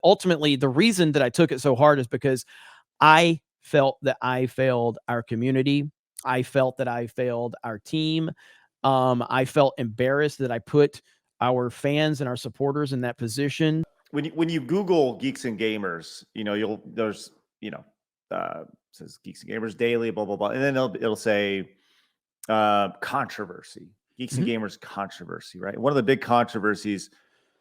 ultimately, the reason that I took it so hard is because I felt that I failed our community. I felt that I failed our team. I felt embarrassed that I put our fans and our supporters in that position. When you Google Geeks and Gamers, there's says Geeks and Gamers Daily, blah blah blah, and then it'll say controversy, Geeks and Mhm. Gamers controversy, right? One of the big controversies,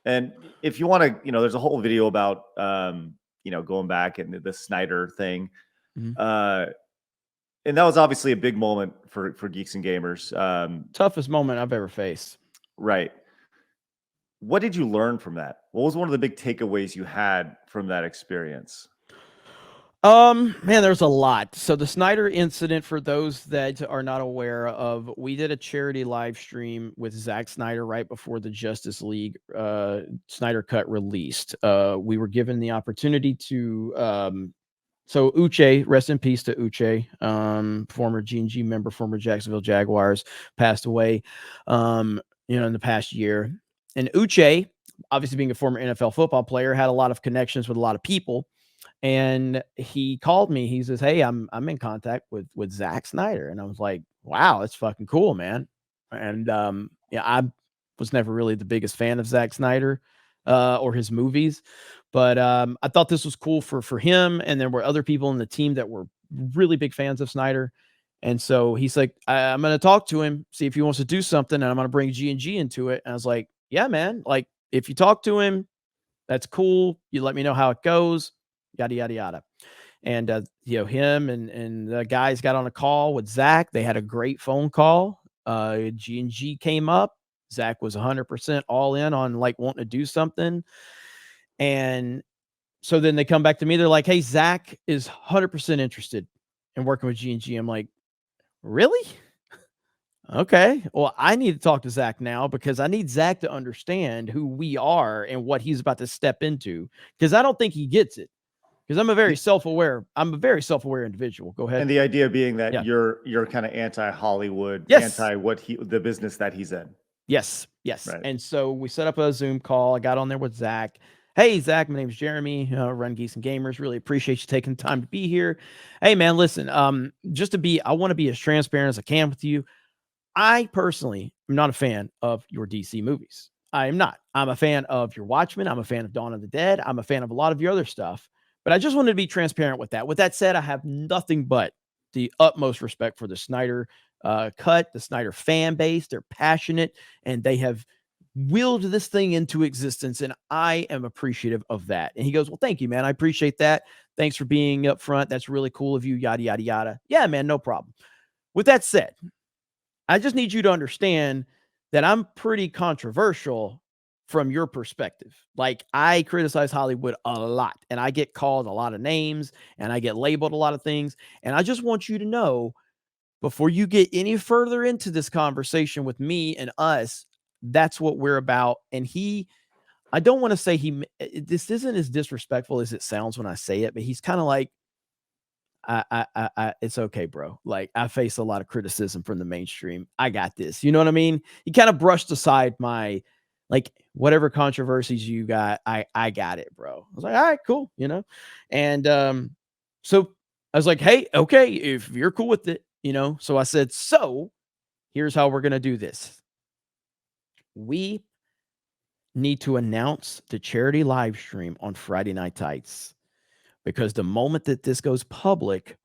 and if you want to, there's a whole video about going back and the Snyder thing, Mhm. uh, and that was obviously a big moment for Geeks and Gamers, Toughest moment I've ever faced. right? What did you learn from that? What was one of the big takeaways you had from that experience? Man, there's a lot. So the Snyder incident, for those that are not aware of, we did a charity live stream with Zack Snyder right before the Justice League Snyder Cut released. We were given the opportunity to so Uche, rest in peace to Uche, former G&G member, former Jacksonville Jaguars, passed away in the past year. And Uche, obviously being a former NFL football player, had a lot of connections with a lot of people. And he called me. He says, "Hey, I'm in contact with Zack Snyder." And I was like, "Wow, that's fucking cool, man." And yeah, I was never really the biggest fan of Zack Snyder or his movies, but I thought this was cool for him. And there were other people in the team that were really big fans of Snyder. And so he's like, I'm going to talk to him, see if he wants to do something, and I'm going to bring G&G into it. And I was like, "Yeah, man. Like, if you talk to him, that's cool. You let me know how it goes, yada, yada, yada." And, him and the guys got on a call with Zack. They had a great phone call. G&G came up. Zack was 100% all in on like wanting to do something. And so then they come back to me. They're like, "Hey, Zack is 100% interested in working with G&G." I'm like, "Really? Okay. Well, I need to talk to Zack now because I need Zack to understand who we are and what he's about to step into, because I don't think he gets it. Because I'm a very self-aware individual." Go ahead. And the idea being that Yeah. you're kind of anti-Hollywood, Yes. anti the business that he's in, Yes. Yes. right? And so we set up a Zoom call. I got on there with Zack. "Hey, Zack, my name is Jeremy. Run Geeks and Gamers. Really appreciate you taking the time to be here. Hey, man, listen. I want to be as transparent as I can with you. I personally am not a fan of your DC movies. I am not. I'm a fan of your Watchmen. I'm a fan of Dawn of the Dead. I'm a fan of a lot of your other stuff. But I just wanted to be transparent with that. With that said, I have nothing but the utmost respect for the Snyder cut, the Snyder fan base. They're passionate and they have willed this thing into existence. And I am appreciative of that." And he goes, "Well, thank you, man. I appreciate that. Thanks for being upfront. That's really cool of you, yada, yada, yada." Yeah, man, no problem. With that said, I just need you to understand that I'm pretty controversial from your perspective. Like, I criticize Hollywood a lot and I get called a lot of names and I get labeled a lot of things. And I just want you to know, before you get any further into this conversation with me and us, that's what we're about. And I don't want to say this isn't as disrespectful as it sounds when I say it, but he's kind of like, it's okay, bro. Like, I face a lot of criticism from the mainstream. I got this. You know what I mean? He kind of brushed aside my, like, whatever controversies you got. I got it, bro. I was like, "All right, cool." And so I was like, "Hey, okay, if you're cool with it." So I said, "So here's how we're gonna do this. We need to announce the charity live stream on Friday Night Tights, because the moment that this goes public,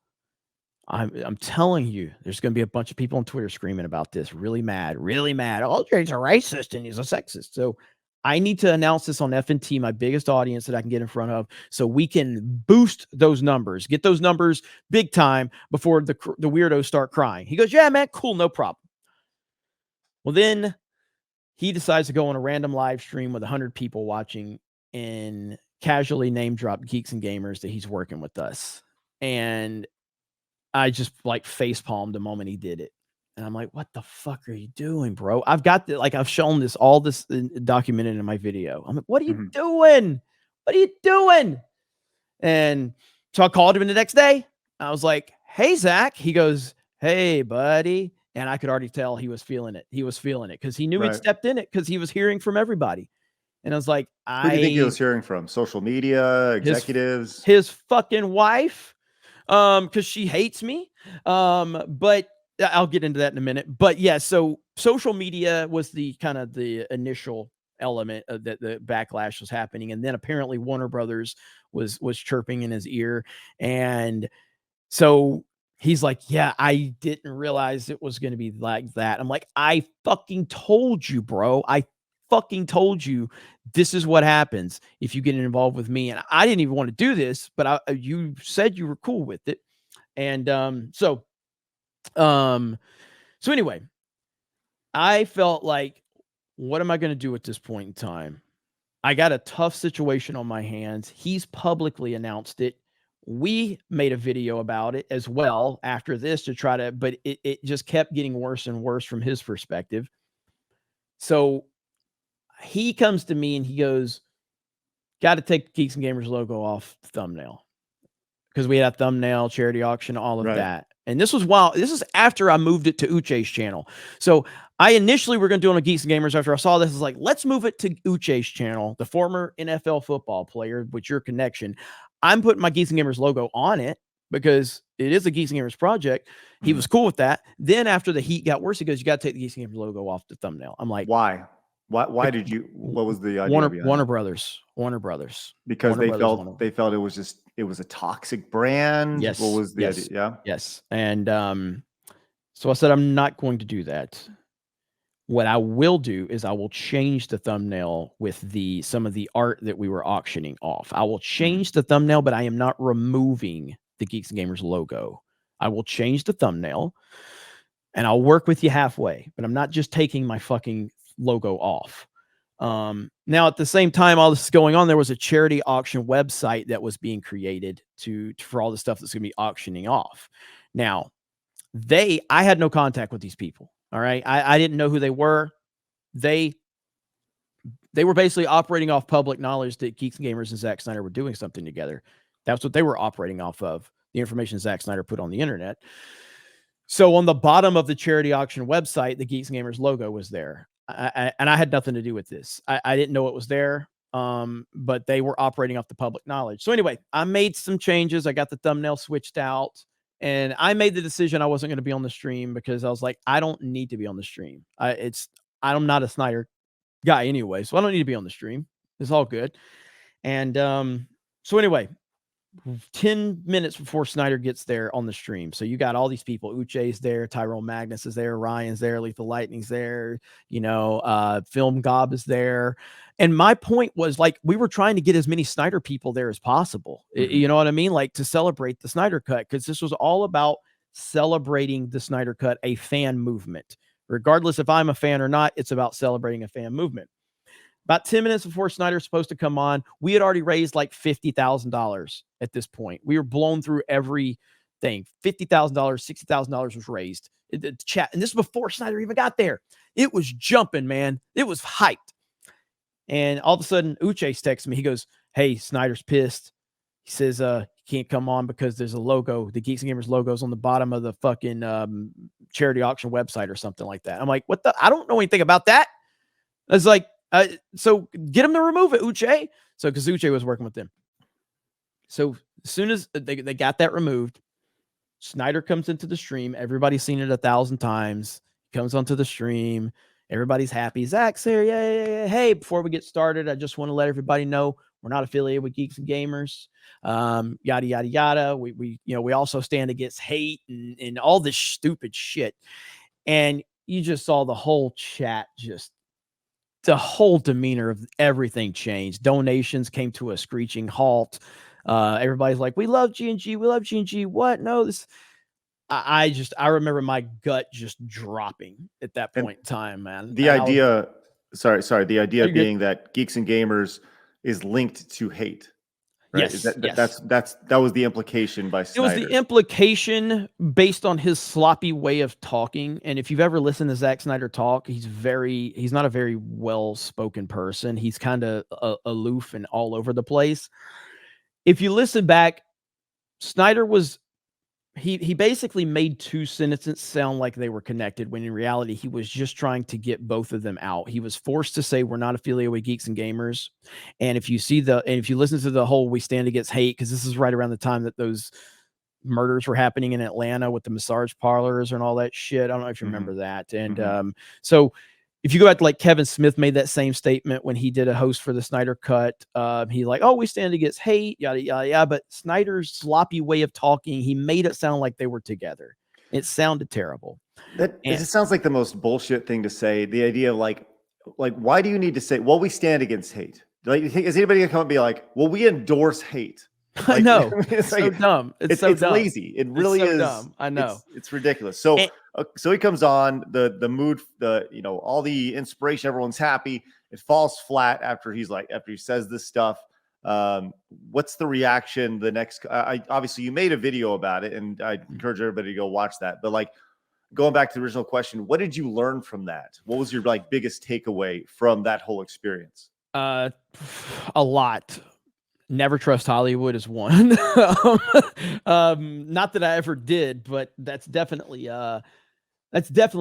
I'm telling you, there's gonna be a bunch of people on Twitter screaming about this, really mad, really mad. Oh, Jay's a racist and he's a sexist." So I need to announce this on FNT, my biggest audience that I can get in front of, so we can boost those numbers, get those numbers big time before the weirdos start crying. He goes, "Yeah, man, cool, no problem." Well, then he decides to go on a random live stream with 100 people watching and casually name drop Geeks and Gamers that he's working with us. And I just like face palmed the moment he did it. And I'm like, "What the fuck are you doing, bro?" I've shown all this documented in my video. I'm like, "What are you Mhm. doing? What are you doing?" And so I called him the next day. I was like, "Hey, Zack." He goes, "Hey, buddy." And I could already tell he was feeling it. He was feeling it because he knew he'd Right. stepped in it because he was hearing from everybody. And I was like, Who do you think he was hearing from? Social media, executives? his fucking wife, because she hates me. But I'll get into that in a minute. But yeah, so social media was the kind of the initial element of that the backlash was happening, and then apparently Warner Brothers was chirping in his ear, and so he's like, "Yeah, I didn't realize it was going to be like that." I'm like, "I fucking told you, bro. I fucking told you this is what happens if you get involved with me." And I didn't even want to do this, but you said you were cool with it. And um so anyway, I felt like, what am I going to do at this point in time? I got a tough situation on my hands. He's publicly announced it. We made a video about it as well after this to try to, but it just kept getting worse and worse from his perspective. So he comes to me and he goes, got to take the Geeks and Gamers logo off the thumbnail, because we had a thumbnail, charity auction, all of that. And this was this is after I moved it to Uche's channel. So I initially were going to do it on Geeks and Gamers. After I saw this, I was like, let's move it to Uche's channel, the former NFL football player with your connection. I'm putting my Geeks and Gamers logo on it because it is a Geeks and Gamers project. He was cool with that. Then after the heat got worse, he goes, you got to take the Geeks and Gamers logo off the thumbnail. I'm like, why? Why did you? What was the idea? Warner Brothers. Because they felt it was a toxic brand. Yes. What was the idea? Yeah. Yes. And so I said, I'm not going to do that. What I will do is I will change the thumbnail with some of the art that we were auctioning off. I will change the thumbnail, but I am not removing the Geeks and Gamers logo. I will change the thumbnail and I'll work with you halfway, but I'm not just taking my fucking logo off. Now at the same time all this is going on, there was a charity auction website that was being created for all the stuff that's going to be auctioning off. Now I had no contact with these people. All right. I didn't know who they were. They were basically operating off public knowledge that Geeks and Gamers and Zack Snyder were doing something together. That's what they were operating off of, the information Zack Snyder put on the internet. So on the bottom of the charity auction website, the Geeks and Gamers logo was there. And I had nothing to do with this. I didn't know it was there, but they were operating off the public knowledge. So anyway, I made some changes. I got the thumbnail switched out, and I made the decision I wasn't going to be on the stream because I was like, I don't need to be on the stream. I'm not a Snyder guy anyway, so I don't need to be on the stream. It's all good. And so anyway, 10 minutes before Snyder gets there on the stream. So you got all these people. Uche's there, Tyrone Magnus is there, Ryan's there, Lethal Lightning's there, Film Gob is there. And my point was, like, we were trying to get as many Snyder people there as possible. You know what I mean? Like, to celebrate the Snyder Cut, because this was all about celebrating the Snyder Cut, a fan movement. Regardless if I'm a fan or not, it's about celebrating a fan movement. About 10 minutes before Snyder's supposed to come on, we had already raised like $50,000 at this point. We were blown through everything. $50,000, $60,000 was raised. The chat, and this is before Snyder even got there. It was jumping, man. It was hyped. And all of a sudden, Uche's texts me. He goes, "Hey, Snyder's pissed." He says, "He can't come on because there's a logo. The Geeks and Gamers logo's on the bottom of the fucking charity auction website or something like that." I'm like, "What the? I don't know anything about that." I was like, so get him to remove it, Uche. So, because Uche was working with them. So as soon as they got that removed, Snyder comes into the stream. Everybody's seen it 1,000 times. He comes onto the stream. Everybody's happy. Zack's here. Yeah. Hey, before we get started, I just want to let everybody know we're not affiliated with Geeks and Gamers. Yada, yada, yada. We also stand against hate and all this stupid shit. And you just saw the whole chat, the whole demeanor of everything changed. Donations came to a screeching halt. Everybody's like, "We love G&G. We love G&G." What? No, this. I remember my gut just dropping at that point in time, man. The idea, the idea being that Geeks and Gamers is linked to hate. Right? Yes, that was the implication by Snyder. It was the implication based on his sloppy way of talking. And if you've ever listened to Zack Snyder talk, he's not a very well-spoken person. He's kind of aloof and all over the place. If you listen back, Snyder was he basically made 2 sentences sound like they were connected when in reality he was just trying to get both of them out. He was forced to say we're not affiliated with Geeks and Gamers. And if you listen to the whole We Stand Against Hate, because this is right around the time that those murders were happening in Atlanta with the massage parlors and all that shit. I don't know if you remember that. And so if you go back to like Kevin Smith made that same statement when he did a host for the Snyder Cut. He like, oh, we stand against hate, yada yada yada. But Snyder's sloppy way of talking, he made it sound like they were together. It sounded terrible. That it just sounds like the most bullshit thing to say. The idea of like why do you need to say, well, we stand against hate? Like, is anybody gonna come and be like, well, we endorse hate? I Like, know. it's So like, dumb. It's so it's dumb. lazy. It really so is dumb. I know. It's ridiculous. So And- so he comes on, the mood, all the inspiration, everyone's happy. It falls flat after he says this stuff. What's the reaction? The next, I obviously you made a video about it, and I encourage everybody to go watch that. But like going back to the original question, what did you learn from that? What was your like biggest takeaway from that whole experience? A lot. Never trust Hollywood is one. Not that I ever did, but that's definitely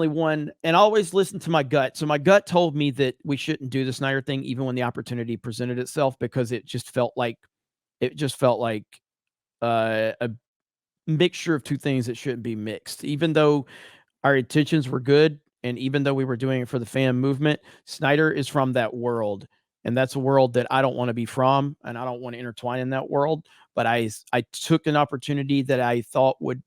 one. And I always listen to my gut. So my gut told me that we shouldn't do the Snyder thing, even when the opportunity presented itself, because it just felt like a mixture of two things that shouldn't be mixed. Even though our intentions were good, and even though we were doing it for the fan movement, Snyder is from that world. And that's a world that I don't want to be from, and I don't want to intertwine in that world. But I took an opportunity that I thought would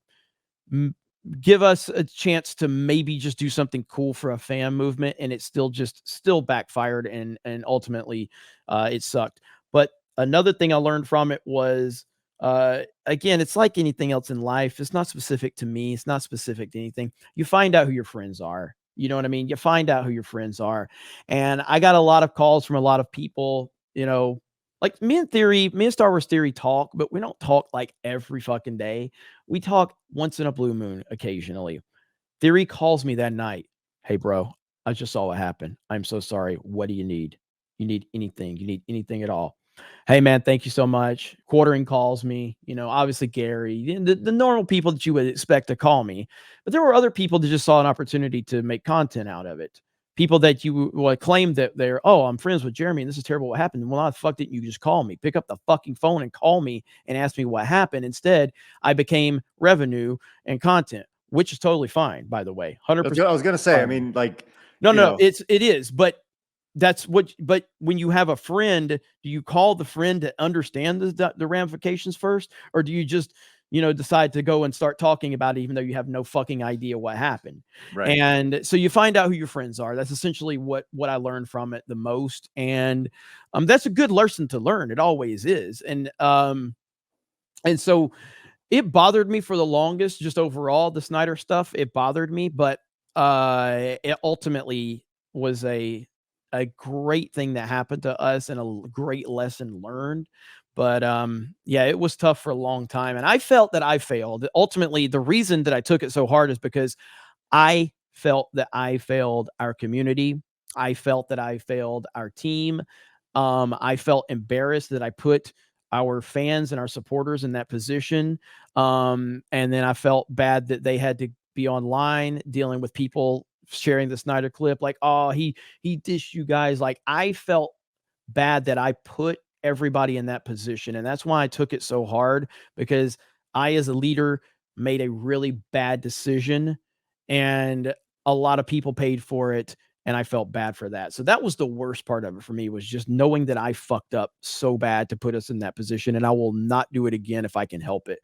give us a chance to maybe just do something cool for a fan movement, and it still backfired, and ultimately it sucked. But another thing I learned from it was, again, it's like anything else in life. It's not specific to me. It's not specific to anything. You find out who your friends are. You know what I mean? You find out who your friends are. And I got a lot of calls from a lot of people, like me and Star Wars Theory talk, but we don't talk like every fucking day. We talk once in a blue moon occasionally. Theory calls me that night. Hey, bro, I just saw what happened. I'm so sorry. What do you need? You need anything? You need anything at all? Hey, man, thank you so much. Quartering calls me, obviously Gary, the normal people that you would expect to call me. But there were other people that just saw an opportunity to make content out of it. People that you would claim that they're, oh, I'm friends with Jeremy and this is terrible what happened. Well, how the fuck didn't you just call me? Pick up the fucking phone and call me and ask me what happened. Instead, I became revenue and content, which is totally fine, by the way. 100%. I was gonna say, I mean, like, no, it is, but but when you have a friend, do you call the friend to understand the ramifications first, or do you just decide to go and start talking about it even though you have no fucking idea what happened? right. And so you find out who your friends are. That's essentially what I learned from it the most. And that's a good lesson to learn. It always is. And so it bothered me for the longest, just overall the Snyder stuff. It bothered me, but it ultimately was a great thing that happened to us and a great lesson learned. But yeah, it was tough for a long time, and I felt that I failed. Ultimately, the reason that I took it so hard is because I felt that I failed our community. I felt that I failed our team. I felt embarrassed that I put our fans and our supporters in that position. And then I felt bad that they had to be online dealing with people sharing the Snyder clip, like, oh, he dissed you guys. Like, I felt bad that I put everybody in that position. And that's why I took it so hard, because I, as a leader, made a really bad decision, and a lot of people paid for it. And I felt bad for that. So that was the worst part of it for me, was just knowing that I fucked up so bad to put us in that position. And I will not do it again if I can help it.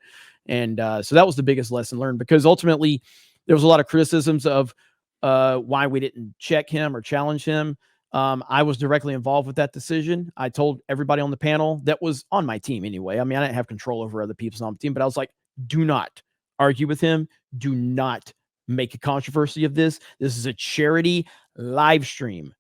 And so that was the biggest lesson learned, because ultimately there was a lot of criticisms of why we didn't check him or challenge him. I was directly involved with that decision. I told everybody on the panel that was on my team anyway. I mean, I didn't have control over other people's on the team, but I was like, do not argue with him. Do not make a controversy of this. This is a charity live stream.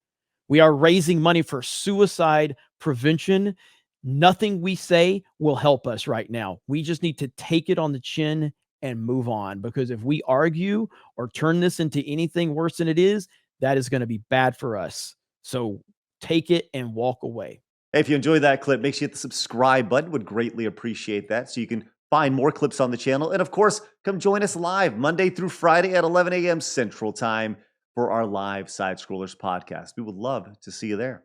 We are raising money for suicide prevention. Nothing we say will help us right now. We just need to take it on the chin and move on, because if we argue or turn this into anything worse than it is, that is going to be bad for us. So take it and walk away. Hey, if you enjoyed that clip, make sure you hit the subscribe button. Would greatly appreciate that. So you can find more clips on the channel. And of course, come join us live Monday through Friday at 11 a.m. Central Time for our live Side Scrollers podcast. We would love to see you there.